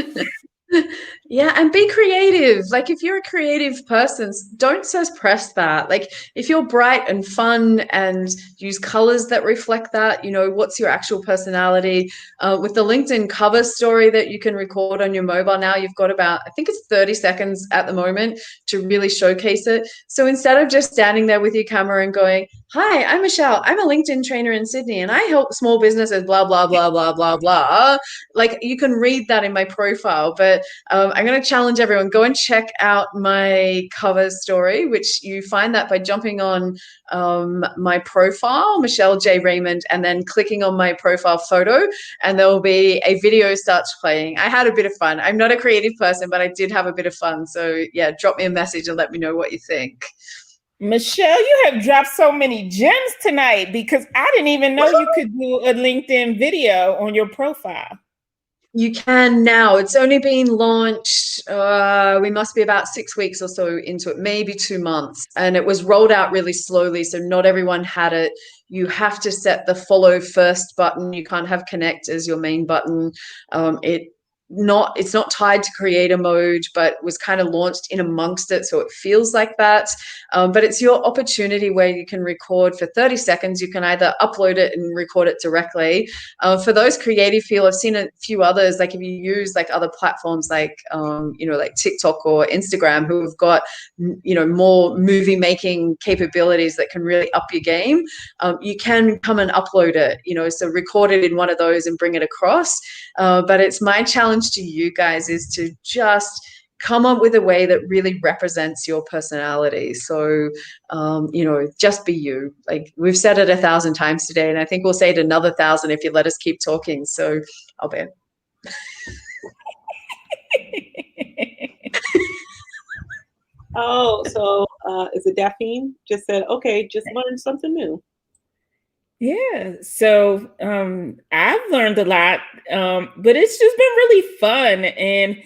Yeah, and be creative. Like if you're a creative person, don't suppress that. Like if you're bright and fun and use colors that reflect that, what's your actual personality? With the LinkedIn cover story that you can record on your mobile now, you've got about, I think it's 30 seconds at the moment to really showcase it. So instead of just standing there with your camera and going, hi, I'm Michelle, I'm a LinkedIn trainer in Sydney and I help small businesses, blah, blah, blah, blah, blah, blah. Like you can read that in my profile, but I'm going to challenge everyone, go and check out my cover story, which you find that by jumping on my profile, Michelle J. Raymond, and then clicking on my profile photo, and there will be a video starts playing. I had a bit of fun. I'm not a creative person, but I did have a bit of fun. So yeah, drop me a message and let me know what you think. Michelle, you have dropped so many gems tonight, because I didn't even know you could do a LinkedIn video on your profile. You can now. It's only been launched. We must be about 6 weeks or so into it, maybe 2 months. And it was rolled out really slowly, so not everyone had it. You have to set the follow first button. You can't have connect as your main button. It's not tied to creator mode, but was kind of launched in amongst it, so it feels like that. But it's your opportunity where you can record for 30 seconds. You can either upload it and record it directly. For those creative feel, I've seen a few others, like if you use like other platforms like like TikTok or Instagram, who have got more movie making capabilities that can really up your game. You can come and upload it, so record it in one of those and bring it across. But it's my challenge to you guys is to just come up with a way that really represents your personality. So, just be you. Like we've said it 1,000 times today, and I think we'll say it another 1,000 if you let us keep talking. So I'll bet. Oh, so is it Daphne just said, okay, just learn something new. Yeah, so I've learned a lot, but it's just been really fun. And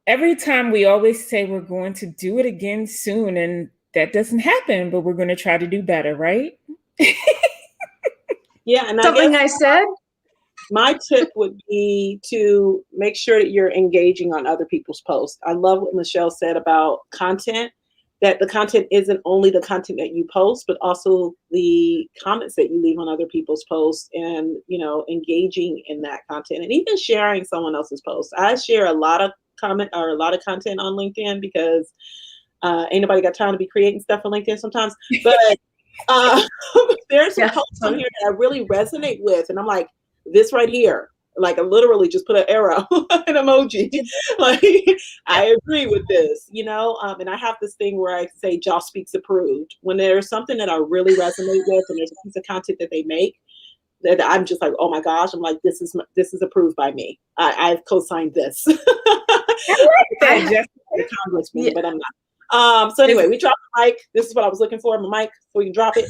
every time we always say we're going to do it again soon, and that doesn't happen, but we're going to try to do better, right? Yeah, and Something I said. My tip would be to make sure that you're engaging on other people's posts. I love what Michelle said about content, that the content isn't only the content that you post, but also the comments that you leave on other people's posts, and engaging in that content, and even sharing someone else's posts. I share a lot of content on LinkedIn, because ain't nobody got time to be creating stuff on LinkedIn sometimes. But there's some posts on here that I really resonate with, and I'm like, this right here, like I literally just put an arrow, an emoji, like I agree with this, and I have this thing where I say Joss Speaks approved. When there's something that I really resonate with, and there's a piece of content that they make that I'm just like, oh my gosh, I'm like, this is approved by me. I've co-signed this. I like that, Congressman, but I'm not. So anyway, we dropped the mic. This is what I was looking for, my mic, so we can drop it.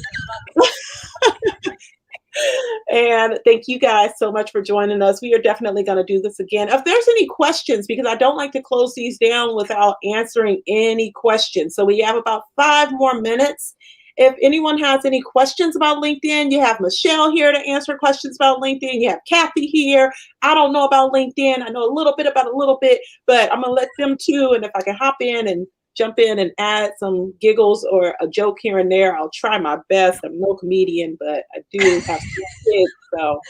And thank you guys so much for joining us. We are definitely going to do this again. If there's any questions, because I don't like to close these down without answering any questions. So we have about 5 more minutes. If anyone has any questions about LinkedIn, you have Michelle here to answer questions about LinkedIn. You have Kathy here. I don't know about LinkedIn. I know a little bit about a little bit, but I'm going to let them too. And if I can hop in and jump in and add some giggles or a joke here and there, I'll try my best. I'm no comedian, but I do have some kids, so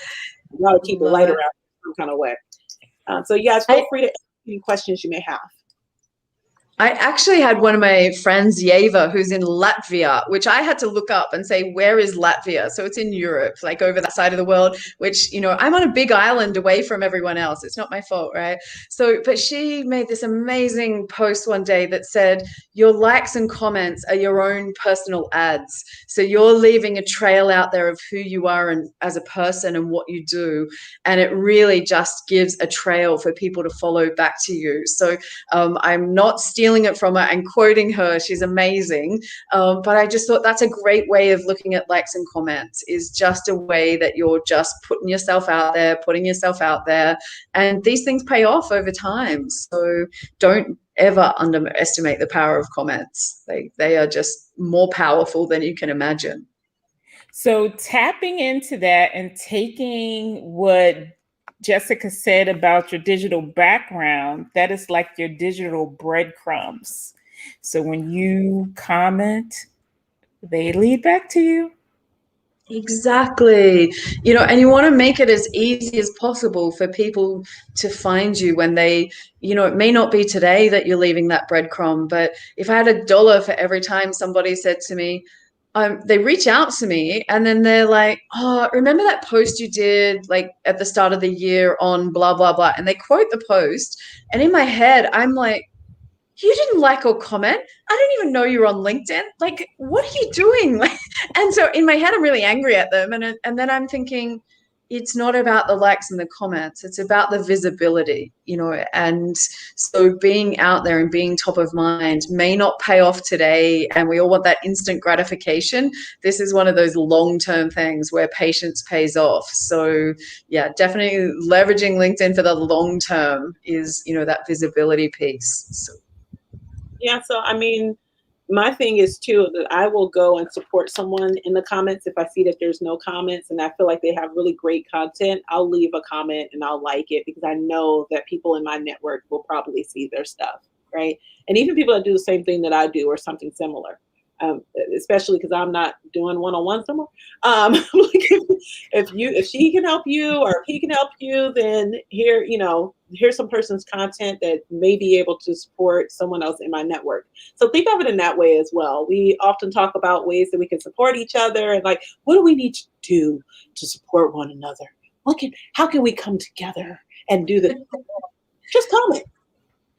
I gotta keep it light around some kind of way. So you guys feel free to ask any questions you may have. I actually had one of my friends, Yeva, who's in Latvia, which I had to look up and say, where is Latvia? So it's in Europe, like over that side of the world, which, you know, I'm on a big island away from everyone else. It's not my fault, right? So, but she made this amazing post one day that said, your likes and comments are your own personal ads. So you're leaving a trail out there of who you are and as a person and what you do. And it really just gives a trail for people to follow back to you. So I'm not stealing it from her and quoting her. She's amazing. But I just thought that's a great way of looking at likes and comments, is just a way that you're just putting yourself out there. And these things pay off over time. So don't ever underestimate the power of comments. They are just more powerful than you can imagine. So tapping into that and taking what Jessica said about your digital background, that is like your digital breadcrumbs. So when you comment, they lead back to you. Exactly. You know, and you want to make it as easy as possible for people to find you when they, you know, it may not be today that you're leaving that breadcrumb, but if I had $1 for every time somebody said to me, they reach out to me and then they're like, oh, remember that post you did like at the start of the year on blah, blah, blah. And they quote the post. And in my head, I'm like, you didn't like or comment. I don't even know you're on LinkedIn. Like, what are you doing? And so in my head, I'm really angry at them. And then I'm thinking, it's not about the likes and the comments. It's about the visibility, you know. And so being out there and being top of mind may not pay off today. And we all want that instant gratification. This is one of those long-term things where patience pays off. So yeah, definitely leveraging LinkedIn for the long term is, you know, that visibility piece. So. Yeah, so I mean, my thing is too that I will go and support someone in the comments if I see that there's no comments and I feel like they have really great content. I'll leave a comment and I'll like it because I know that people in my network will probably see their stuff, right? And even people that do the same thing that I do or something similar, especially because I'm not doing one-on-one somewhere. If she can help you or if he can help you, then here's some person's content that may be able to support someone else in my network. So think of it in that way as well. We often talk about ways that we can support each other and like, what do we need to do to support one another? How can we come together and do this? Just comment,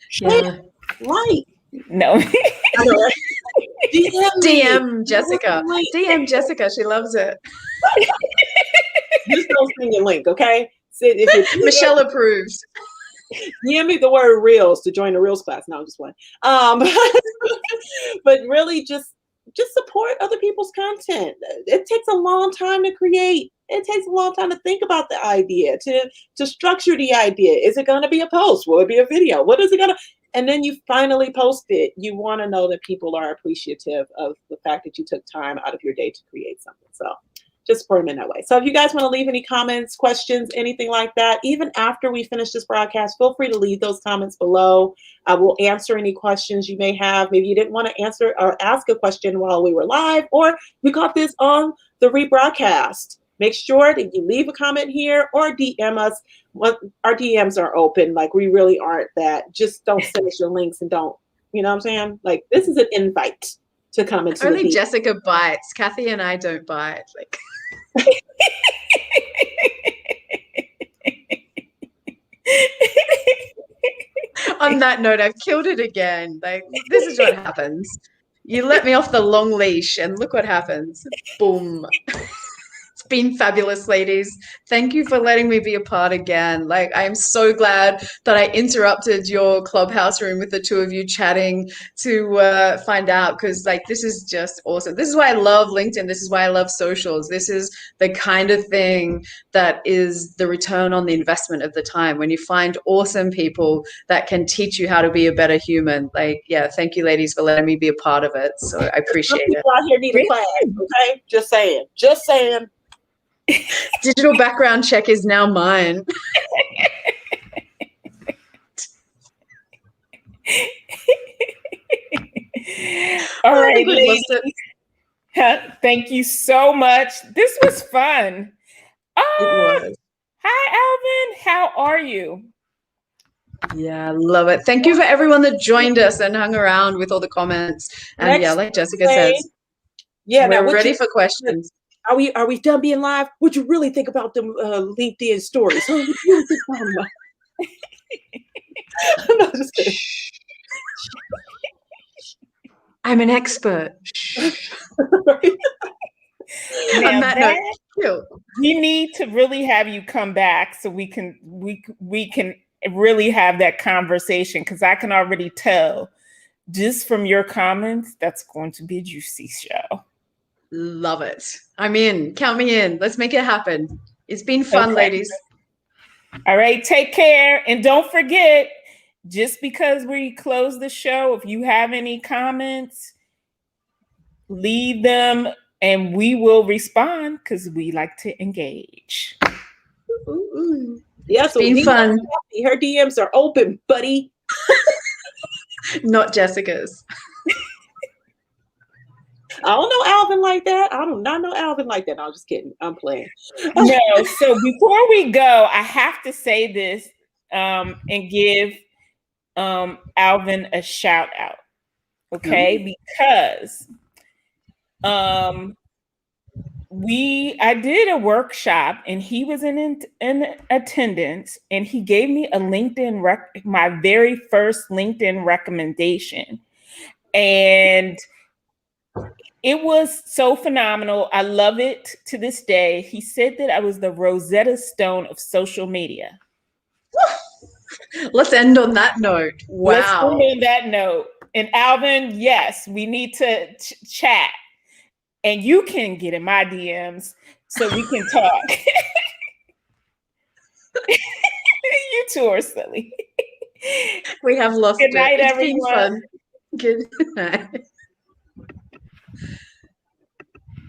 share, like. No. DM Jessica. DM Jessica. She loves it. Just don't send your link, okay? Michelle approves. DM me the word reels to join the reels class. No, I'm just one. But really just support other people's content. It takes a long time to create. It takes a long time to think about the idea, to structure the idea. Is it going to be a post? Will it be a video? What is it going to? And then you finally post it. You want to know that people are appreciative of the fact that you took time out of your day to create something. So just support them in that way. So if you guys want to leave any comments, questions, anything like that, even after we finish this broadcast, feel free to leave those comments below. I will answer any questions you may have. Maybe you didn't want to answer or ask a question while we were live, or you caught this on the rebroadcast. Make sure that you leave a comment here or DM us. Our DMs are open. Like, we really aren't that. Just don't send us your links and don't, you know what I'm saying? Like, this is an invite to come into Only Jessica bites. Kathy and I don't bite. Like. On that note, I've killed it again. Like, this is what happens. You let me off the long leash and look what happens. Boom. been fabulous, ladies. Thank you for letting me be a part again. Like, I'm so glad that I interrupted your clubhouse room with the two of you chatting to find out, because like this is just awesome. This is why I love LinkedIn. This is why I love socials. This is the kind of thing that is the return on the investment of the time, when you find awesome people that can teach you how to be a better human. Like, yeah, thank you, ladies, for letting me be a part of it. So I appreciate it. People out here need a class, okay? Just saying. Just saying. Digital background check is now mine. All right, we've ladies. lost it. Thank you so much. This was fun. It was. Hi, Alvin. How are you? Yeah, love it. Thank you for everyone that joined us and hung around with all the comments. And Next yeah, like Jessica Thursday. says, Yeah, now we're what ready you, for questions. are we done being live? What you really think about them LinkedIn stories? Huh? What you really think about them? I'm not just kidding. I'm an expert. Now On that note, cute. we need to really have you come back so we can really have that conversation, because I can already tell just from your comments that's going to be a juicy show. Love it. I'm in. Count me in. Let's make it happen. It's been fun, Okay. ladies. All right, take care. And don't forget, just because we close the show, if you have any comments, leave them and we will respond, because we like to engage. Yeah, so Been fun. Her DMs are open, buddy. Not Jessica's. I don't know Alvin like that. I do not know Alvin like that. No, I'm just kidding. I'm playing. No, so before we go, I have to say this and give Alvin a shout out. Okay, because I did a workshop and he was in attendance, and he gave me a my very first LinkedIn recommendation, and it was so phenomenal. I love it to this day. He said that I was the Rosetta Stone of social media. Let's end on that note. Wow. Let's end on that note. And Alvin, yes, we need to chat. And you can get in my DMs so we can talk. You two are silly. We have lost Good night, it. It's everyone. been fun. Good night.